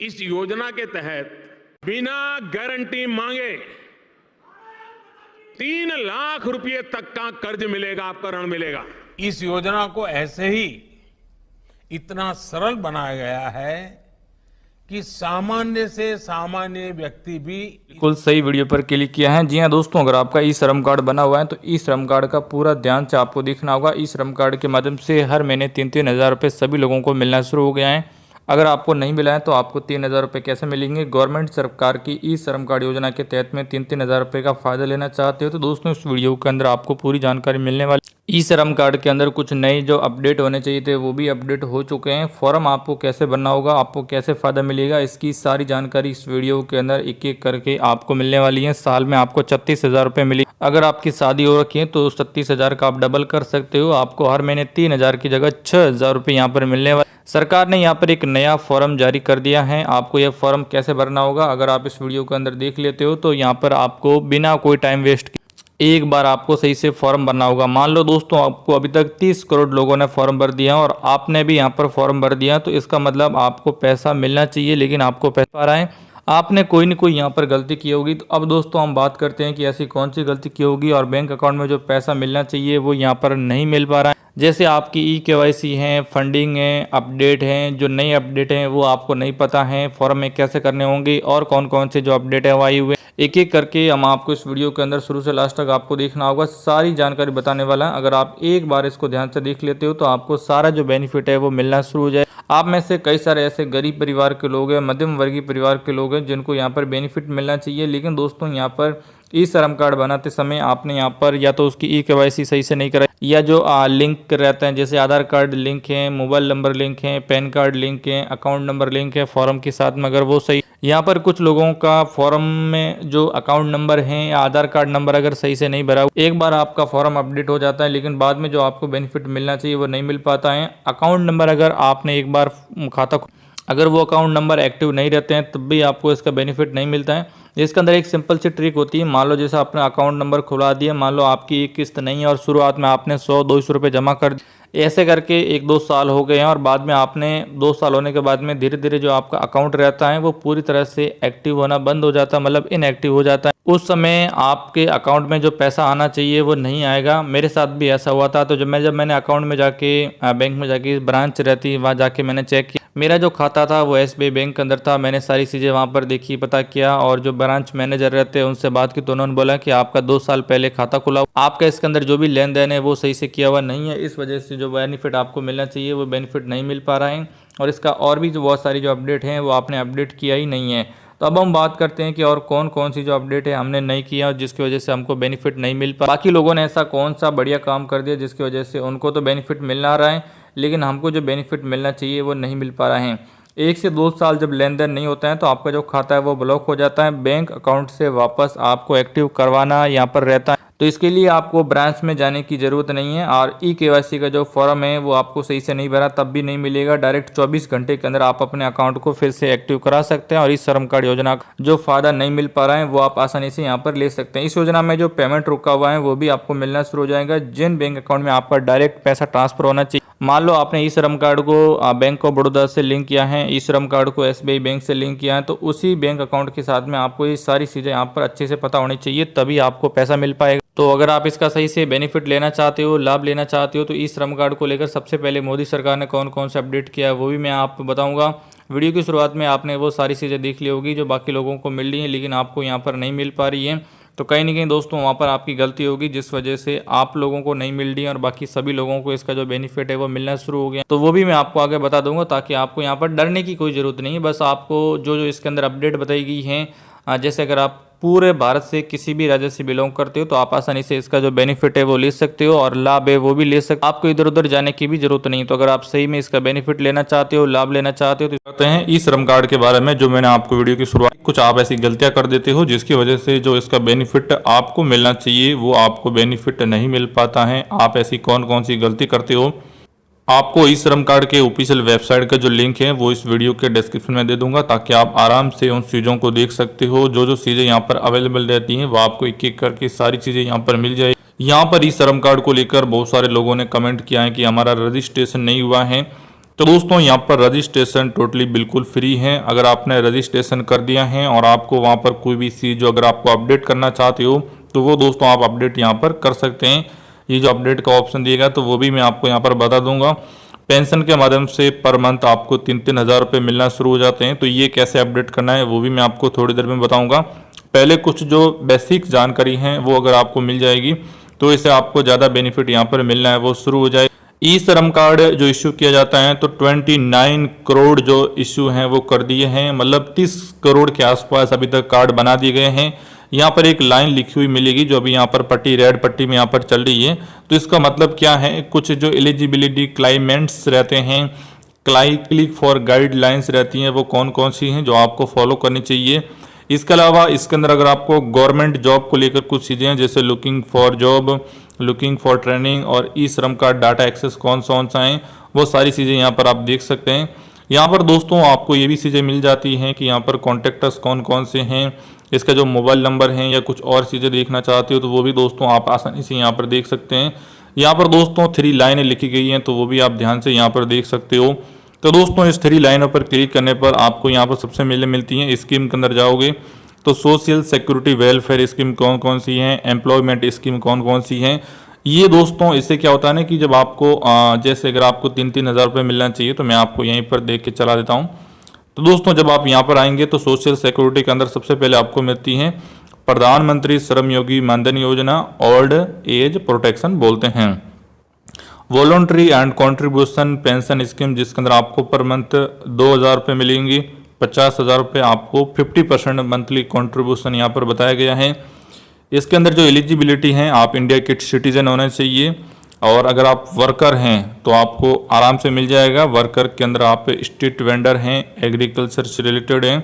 इस योजना के तहत बिना गारंटी मांगे 3 लाख रुपए तक का कर्ज मिलेगा, आपका ऋण मिलेगा। इस योजना को ऐसे ही इतना सरल बनाया गया है कि सामान्य से सामान्य व्यक्ति भी बिल्कुल सही वीडियो पर क्लिक किया है। जी हाँ दोस्तों, अगर आपका ई श्रम कार्ड बना हुआ है तो ई श्रम कार्ड का पूरा ध्यान से आपको देखना होगा। ई श्रम कार्ड के माध्यम से हर महीने 3-3 हज़ार रुपये सभी लोगों को मिलना शुरू हो गया है। अगर आपको नहीं मिला है तो आपको 3,000 रुपये कैसे मिलेंगे? गवर्नमेंट सरकार की ई श्रम कार्ड योजना के तहत में 3-3 हज़ार रुपये का फायदा लेना चाहते हो तो दोस्तों इस वीडियो के अंदर आपको पूरी जानकारी मिलने वाली। ई श्रम कार्ड के अंदर कुछ नए जो अपडेट होने चाहिए थे वो भी अपडेट हो चुके हैं। फॉर्म आपको कैसे भरना होगा, आपको कैसे फ़ायदा मिलेगा, इसकी सारी जानकारी इस वीडियो के अंदर एक एक करके आपको मिलने वाली है। साल में आपको 36,000 रुपये मिले। अगर आपकी शादी हो रखी है तो 36,000 का आप डबल कर सकते हो। आपको हर महीने 3,000 की जगह 6,000 रुपये यहाँ पर मिलने वाले। सरकार ने यहाँ पर एक नया फॉर्म जारी कर दिया है। आपको यह फॉर्म कैसे भरना होगा अगर आप इस वीडियो के अंदर देख लेते हो तो यहाँ पर आपको बिना कोई टाइम वेस्ट एक बार आपको सही से फॉर्म भरना होगा। मान लो दोस्तों आपको अभी तक 30 करोड़ लोगों ने फॉर्म भर दिया और आपने भी यहाँ पर फॉर्म भर दिया तो इसका मतलब आपको पैसा मिलना चाहिए, लेकिन आपको पैसा आ रहा है, आपने कोई न कोई यहाँ पर गलती की होगी। तो अब दोस्तों हम बात करते हैं कि ऐसी कौन सी गलती की होगी और बैंक अकाउंट में जो पैसा मिलना चाहिए वो यहाँ पर नहीं मिल पा रहा है। जैसे आपकी ई-केवाईसी है, फंडिंग है, अपडेट हैं, जो नई अपडेट हैं वो आपको नहीं पता है, फॉर्म में कैसे करने होंगे और कौन कौन से जो अपडेट है वो आई हुए, एक एक करके हम आपको इस वीडियो के अंदर शुरू से लास्ट तक आपको देखना होगा। सारी जानकारी बताने वाला है। अगर आप एक बार इसको ध्यान से देख लेते हो तो आपको सारा जो बेनिफिट है वो मिलना शुरू हो जाए। आप में से कई सारे ऐसे गरीब परिवार के लोग हैं, मध्यम वर्गीय परिवार के लोग हैं जिनको यहाँ पर बेनिफिट मिलना चाहिए, लेकिन दोस्तों यहाँ पर ई श्रम कार्ड बनाते समय आपने यहाँ पर या तो उसकी ई-केवाईसी सही से नहीं कराई या जो लिंक रहते हैं जैसे आधार कार्ड लिंक है, मोबाइल नंबर लिंक है, पैन कार्ड लिंक है, अकाउंट नंबर लिंक है फॉर्म के साथ में, अगर वो सही, यहाँ पर कुछ लोगों का फॉर्म में जो अकाउंट नंबर है या आधार कार्ड नंबर अगर सही से नहीं भरा, एक बार आपका फॉर्म अपडेट हो जाता है लेकिन बाद में जो आपको बेनिफिट मिलना चाहिए वो नहीं मिल पाता है। अकाउंट नंबर अगर आपने एक बार खाता अगर वो अकाउंट नंबर एक्टिव नहीं रहते हैं तब भी आपको इसका बेनिफिट नहीं मिलता है। इसके अंदर एक सिंपल सी ट्रिक होती है। मान लो जैसे आपने अकाउंट नंबर खुला दिया, मान लो आपकी एक किस्त नहीं है और शुरुआत में आपने 100-200 रुपये जमा कर दिए, ऐसे करके 1-2 साल हो गए हैं और बाद में आपने 2 साल होने के बाद में धीरे धीरे जो आपका अकाउंट रहता है वो पूरी तरह से एक्टिव होना बंद हो जाता है, मतलब इनएक्टिव हो जाता है। उस समय आपके अकाउंट में जो पैसा आना चाहिए वो नहीं आएगा। मेरे साथ भी ऐसा हुआ था। तो जब मैंने अकाउंट में जाके बैंक में जाके ब्रांच रहती वहाँ जाके मैंने चेक किया, मेरा जो खाता था वो SBI बैंक के अंदर था। मैंने सारी चीज़ें वहाँ पर देखी, पता किया और जो ब्रांच मैनेजर रहते हैं उनसे बात की तो उन्होंने बोला कि आपका 2 साल पहले खाता खुला, आपका इसके अंदर जो भी लेन देन है वो सही से किया हुआ नहीं है, इस वजह से जो बेनिफिट आपको मिलना चाहिए वो बेनिफिट नहीं मिल पा रहा है। और इसका और भी जो बहुत सारी जो अपडेट हैं वो आपने अपडेट किया ही नहीं है। तो अब हम बात करते हैं कि और कौन कौन सी जो अपडेट है हमने नहीं किया और जिसकी वजह से हमको बेनिफिट नहीं मिल पा। बाकी लोगों ने ऐसा कौन सा बढ़िया काम कर दिया जिसकी वजह से उनको तो बेनिफिट मिल रहा है लेकिन हमको जो बेनिफिट मिलना चाहिए वो नहीं मिल पा रहा है। 1 से 2 साल जब लेन देन नहीं होता है तो आपका जो खाता है वो ब्लॉक हो जाता है। बैंक अकाउंट से वापस आपको एक्टिव करवाना यहाँ पर रहता है, तो इसके लिए आपको ब्रांच में जाने की ज़रूरत नहीं है। और ई-केवाईसी का जो फॉर्म है वो आपको सही से नहीं भरा तब भी नहीं मिलेगा। डायरेक्ट 24 घंटे के अंदर आप अपने अकाउंट को फिर से एक्टिव करा सकते हैं और इस श्रम कार्ड योजना का जो फ़ायदा नहीं मिल पा रहा है वो आप आसानी से यहाँ पर ले सकते हैं। इस योजना में जो पेमेंट रुका हुआ है वो भी आपको मिलना शुरू हो जाएगा। जिन बैंक अकाउंट में आपका डायरेक्ट पैसा ट्रांसफर होना चाहिए, मान लो आपने ई श्रम कार्ड को बैंक ऑफ बड़ौदा से लिंक किया है, ई श्रम कार्ड को SBI बैंक से लिंक किया है, तो उसी बैंक अकाउंट के साथ में आपको ये सारी चीज़ें यहाँ पर अच्छे से पता होनी चाहिए तभी आपको पैसा मिल पाएगा। तो अगर आप इसका सही से बेनिफिट लेना चाहते हो, लाभ लेना चाहते हो तो ई श्रम कार्ड को लेकर सबसे पहले मोदी सरकार ने कौन कौन से अपडेट किया है वो भी मैं आपको बताऊंगा। वीडियो की शुरुआत में आपने वो सारी चीज़ें देख ली होगी जो बाकी लोगों को मिल रही हैं लेकिन आपको यहाँ पर नहीं मिल पा रही है। तो कहीं ना कहीं दोस्तों वहाँ पर आपकी गलती होगी जिस वजह से आप लोगों को नहीं मिल रही है और बाकी सभी लोगों को इसका जो बेनिफिट है वो मिलना शुरू हो गया। तो वो भी मैं आपको आगे बता दूंगा ताकि आपको यहाँ पर डरने की कोई ज़रूरत नहीं है। बस आपको जो जो इसके अंदर अपडेट बताई गई है, जैसे अगर आप पूरे भारत से किसी भी राज्य से बिलोंग करते हो तो आप आसानी से इसका जो बेनिफिट है वो ले सकते हो और लाभ है वो भी ले सकते हो। आपको इधर उधर जाने की भी जरूरत नहीं। तो अगर आप सही में इसका बेनिफिट लेना चाहते हो, लाभ लेना चाहते हो तो कहते हैं ई श्रम कार्ड के बारे में जो मैंने आपको वीडियो की शुरुआत, कुछ आप ऐसी गलतियां कर देते हो जिसकी वजह से जो इसका बेनिफिट आपको मिलना चाहिए वो आपको बेनिफिट नहीं मिल पाता है। आप ऐसी कौन कौन सी गलती करते हो, आपको ई श्रम कार्ड के ऑफिशियल वेबसाइट का जो लिंक है वो इस वीडियो के डिस्क्रिप्शन में दे दूंगा ताकि आप आराम से उन चीज़ों को देख सकते हो। जो जो चीज़ें यहाँ पर अवेलेबल रहती हैं वो आपको एक एक करके सारी चीज़ें यहाँ पर मिल जाएगी। यहाँ पर ई श्रम कार्ड को लेकर बहुत सारे लोगों ने कमेंट किया है कि हमारा रजिस्ट्रेशन नहीं हुआ है। तो दोस्तों यहाँ पर रजिस्ट्रेशन टोटली बिल्कुल फ्री है। अगर आपने रजिस्ट्रेशन कर दिया है और आपको वहाँ पर कोई भी चीज़ जो अगर आपको अपडेट करना चाहते हो तो वो दोस्तों आप अपडेट यहाँ पर कर सकते हैं। ये जो अपडेट का ऑप्शन दिएगा तो वो भी मैं आपको यहाँ पर बता दूंगा। पेंशन के माध्यम से पर मंथ आपको 3-3 हज़ार रुपये मिलना शुरू हो जाते हैं। तो ये कैसे अपडेट करना है वो भी मैं आपको थोड़ी देर में बताऊँगा। पहले कुछ जो बेसिक जानकारी है वो अगर आपको मिल जाएगी तो इससे आपको ज़्यादा बेनिफिट यहाँ पर मिलना है वो शुरू हो जाए। ई श्रम कार्ड जो इश्यू किया जाता है तो 29 करोड़ जो इश्यू हैं वो कर दिए हैं, मतलब 30 करोड़ के आसपास अभी तक कार्ड बना दिए गए हैं। यहाँ पर एक लाइन लिखी हुई मिलेगी जो अभी यहाँ पर पट्टी रेड पट्टी में यहाँ पर चल रही है। तो इसका मतलब क्या है, कुछ जो एलिजिबिलिटी क्लाइमेंट्स रहते हैं, क्लिक फॉर गाइडलाइंस रहती हैं, वो कौन कौन सी हैं जो आपको फॉलो करनी चाहिए। इसके अलावा इसके अंदर अगर आपको गवर्नमेंट जॉब को लेकर कुछ चीज़ें हैं जैसे looking for job, looking for training और ई श्रम कार्ड डाटा एक्सेस कौन सा हैं, वो सारी चीज़ें यहाँ पर आप देख सकते हैं। यहाँ पर दोस्तों आपको ये भी चीज़ें मिल जाती हैं कि यहाँ पर कॉन्टेक्टर्स कौन कौन से हैं, इसका जो मोबाइल नंबर हैं या कुछ और चीज़ें देखना चाहते हो तो वो भी दोस्तों आप आसानी से यहाँ पर देख सकते हैं। यहाँ पर दोस्तों 3 लाइनें लिखी गई हैं तो वो भी आप ध्यान से यहाँ पर देख सकते हो। तो दोस्तों इस 3 लाइनों पर क्लिक करने पर आपको यहाँ पर सबसे पहले मिलती हैं स्कीम के अंदर जाओगे तो सोशल सिक्योरिटी वेलफेयर स्कीम कौन कौन सी हैं, एम्प्लॉयमेंट स्कीम कौन कौन सी हैं। ये दोस्तों इससे क्या होता है ना कि जब आपको जैसे अगर आपको 3-3 हज़ार रुपये मिलना चाहिए तो मैं आपको यहीं पर देख के चला देता हूँ। तो दोस्तों जब आप यहाँ पर आएंगे तो सोशल सिक्योरिटी के अंदर सबसे पहले आपको मिलती हैं प्रधानमंत्री श्रम योगी मानधन योजना, ओल्ड एज प्रोटेक्शन बोलते हैं, voluntary and contribution pension scheme जिसके अंदर आपको पर मंथ 2,000 रुपये मिलेंगी, 50,000 रुपये आपको 50% मंथली कंट्रीब्यूशन यहाँ पर बताया गया है। इसके अंदर जो एलिजिबिलिटी है आप इंडिया के सिटीजन होना चाहिए और अगर आप वर्कर हैं तो आपको आराम से मिल जाएगा। वर्कर के अंदर आप स्ट्रीट वेंडर हैं, एग्रीकल्चर से रिलेटेड हैं,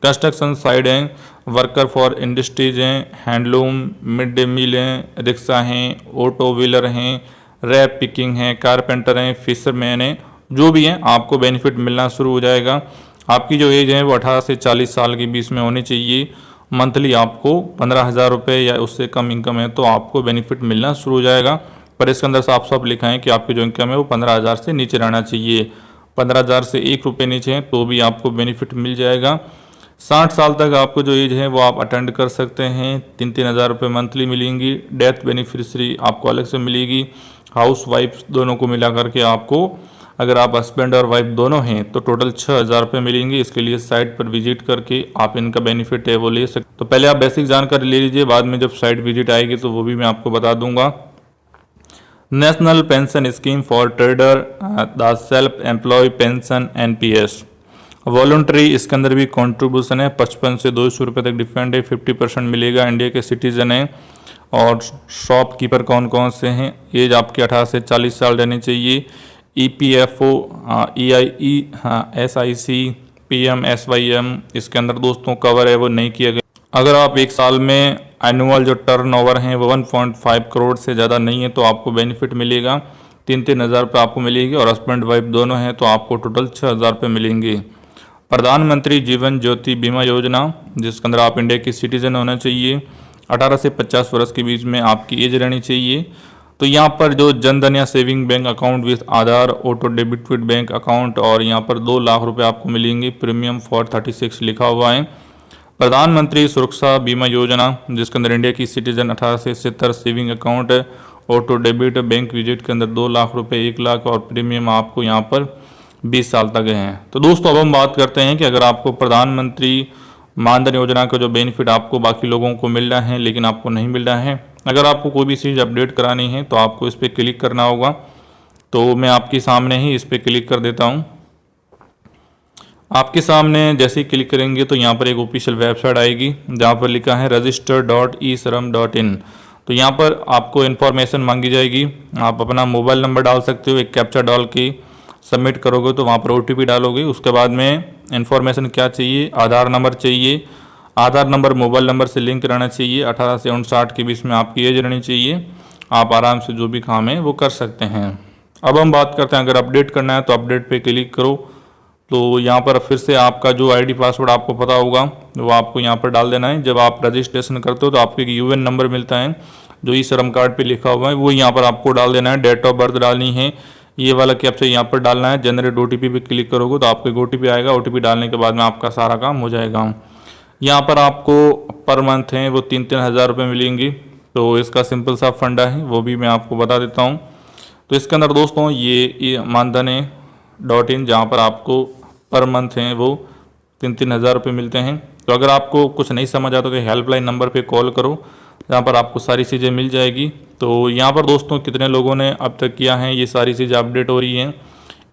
कंस्ट्रक्शन साइड हैं, वर्कर फॉर इंडस्ट्रीज हैं, हैंडलूम, मिड डे मील हैं, रिक्शा हैं, ऑटो व्हीलर हैं, रैप पिकिंग है, कारपेंटर हैं, फिशरमैन हैं, जो भी हैं आपको बेनिफिट मिलना शुरू हो जाएगा। आपकी जो एज है वो 18 से 40 साल के बीच में होनी चाहिए। मंथली आपको 15,000 रुपये या उससे कम इनकम है तो आपको बेनिफिट मिलना शुरू हो जाएगा। पर इसके अंदर साफ साफ लिखा है कि आपकी जो इनकम है वो 15,000 से नीचे रहना चाहिए। 15,000 से 1 रुपये नीचे है तो भी आपको बेनिफिट मिल जाएगा। 60 साल तक आपको जो एज है वो आप अटेंड कर सकते हैं। 3-3 हज़ार रुपये मंथली मिलेंगी। डेथ बेनिफिशरी आपको अलग से मिलेगी। हाउस वाइफ दोनों को मिला करके आपको, अगर आप हस्बैंड और वाइफ दोनों हैं तो टोटल 6,000 रुपये मिलेंगे। इसके लिए साइट पर विजिट करके आप इनका बेनिफिट है वो ले सकते। तो पहले आप बेसिक जानकारी ले लीजिए, बाद में जब साइट विजिट आएगी तो वो भी मैं आपको बता दूंगा। National pension scheme for trader, the self employ pension NPS, voluntary इसके अंदर भी कॉन्ट्रीब्यूशन है। 55 से 200 रुपये तक डिफरेंट है। 50% मिलेगा। इंडिया के सिटीजन हैं। और शॉपकीपर कौन कौन से हैं, एज आपकी 18 से 40 साल रहनी चाहिए। EPFO, EIE, SIC, PM, SYM इसके अंदर दोस्तों कवर है वो नहीं किया गया। अगर आप एक साल में एनुअल जो टर्नओवर है वो 1.5 करोड़ से ज़्यादा नहीं है तो आपको बेनिफिट मिलेगा। 3-3 हज़ार रुपये आपको मिलेगी और हस्बैंड वाइफ दोनों हैं तो आपको टोटल 6,000 रुपये मिलेंगे। प्रधानमंत्री जीवन ज्योति बीमा योजना जिसके अंदर आप इंडिया की सिटीजन होना चाहिए। 18 से 50 वर्ष के बीच में आपकी एज रहनी चाहिए। तो यहाँ पर जो जनधन या saving bank account with Aadhaar, auto debit with bank account और यहाँ पर 2 लाख रुपए आपको मिलेंगे। प्रीमियम फॉर 36 लिखा हुआ है। प्रधानमंत्री सुरक्षा बीमा योजना जिसके अंदर इंडिया की सिटीजन 18 से 70 saving account, auto debit, bank visit के अंदर 2 लाख रुपए, 1 लाख और प्रीमियम आपको यहाँ पर 20 साल तक हैं। तो दोस्तों अब हम बात करते हैं कि अगर आपको प्रधानमंत्री मानधन योजना का जो बेनिफिट आपको बाकी लोगों को मिल रहा है लेकिन आपको नहीं मिल रहा है, अगर आपको कोई भी चीज़ अपडेट करानी है तो आपको इस पर क्लिक करना होगा। तो मैं आपके सामने ही इस पर क्लिक कर देता हूँ। आपके सामने जैसे ही क्लिक करेंगे तो यहाँ पर एक ऑफिशियल वेबसाइट आएगी जहाँ पर लिखा है register.eshram.in। तो यहाँ पर आपको इन्फॉर्मेशन मांगी जाएगी। आप अपना मोबाइल नंबर डाल सकते हो, एक कैप्चा डाल के सबमिट करोगे तो वहाँ पर OTP डालोगे। उसके बाद में इन्फॉर्मेशन क्या चाहिए, आधार नंबर चाहिए। आधार नंबर मोबाइल नंबर से लिंक रहना चाहिए। 18 से 59 के बीच में आपकी एज रहनी चाहिए। आप आराम से जो भी काम है वो कर सकते हैं। अब हम बात करते हैं अगर अपडेट करना है तो अपडेट पे क्लिक करो। तो यहाँ पर फिर से आपका जो ID पासवर्ड आपको पता होगा वो आपको यहाँ पर डाल देना है। जब आप रजिस्ट्रेशन करते हो तो आपको एक UN नंबर मिलता है जो ई श्रम कार्ड पे लिखा हुआ है, वो यहाँ पर आपको डाल देना है। डेट ऑफ बर्थ डालनी है, ये वाला कैप्चा यहाँ पर डालना है। जनरेट OTP पे क्लिक करोगे तो आपको एक OTP आएगा। OTP डालने के बाद में आपका सारा काम हो जाएगा। यहाँ पर आपको पर मंथ हैं वो 3-3 हज़ार रुपये मिलेंगी। तो इसका सिंपल सा फंडा है, वो भी मैं आपको बता देता हूँ। तो इसके अंदर दोस्तों ये मानधन.in जहाँ पर आपको पर मंथ हैं वो 3-3 हज़ार रुपये मिलते हैं। तो अगर आपको कुछ नहीं समझ आता तो हेल्पलाइन नंबर पे कॉल करो, यहाँ पर आपको सारी चीज़ें मिल जाएगी। तो यहाँ पर दोस्तों कितने लोगों ने अब तक किया है ये सारी चीज़ें अपडेट हो रही हैं।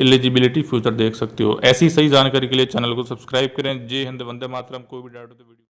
एलिजिबिलिटी फ्यूचर देख सकते हो। ऐसी सही जानकारी के लिए चैनल को सब्सक्राइब करें। जय हिंद, वंदे मातरम। कोई भी डाउट हो तो वीडियो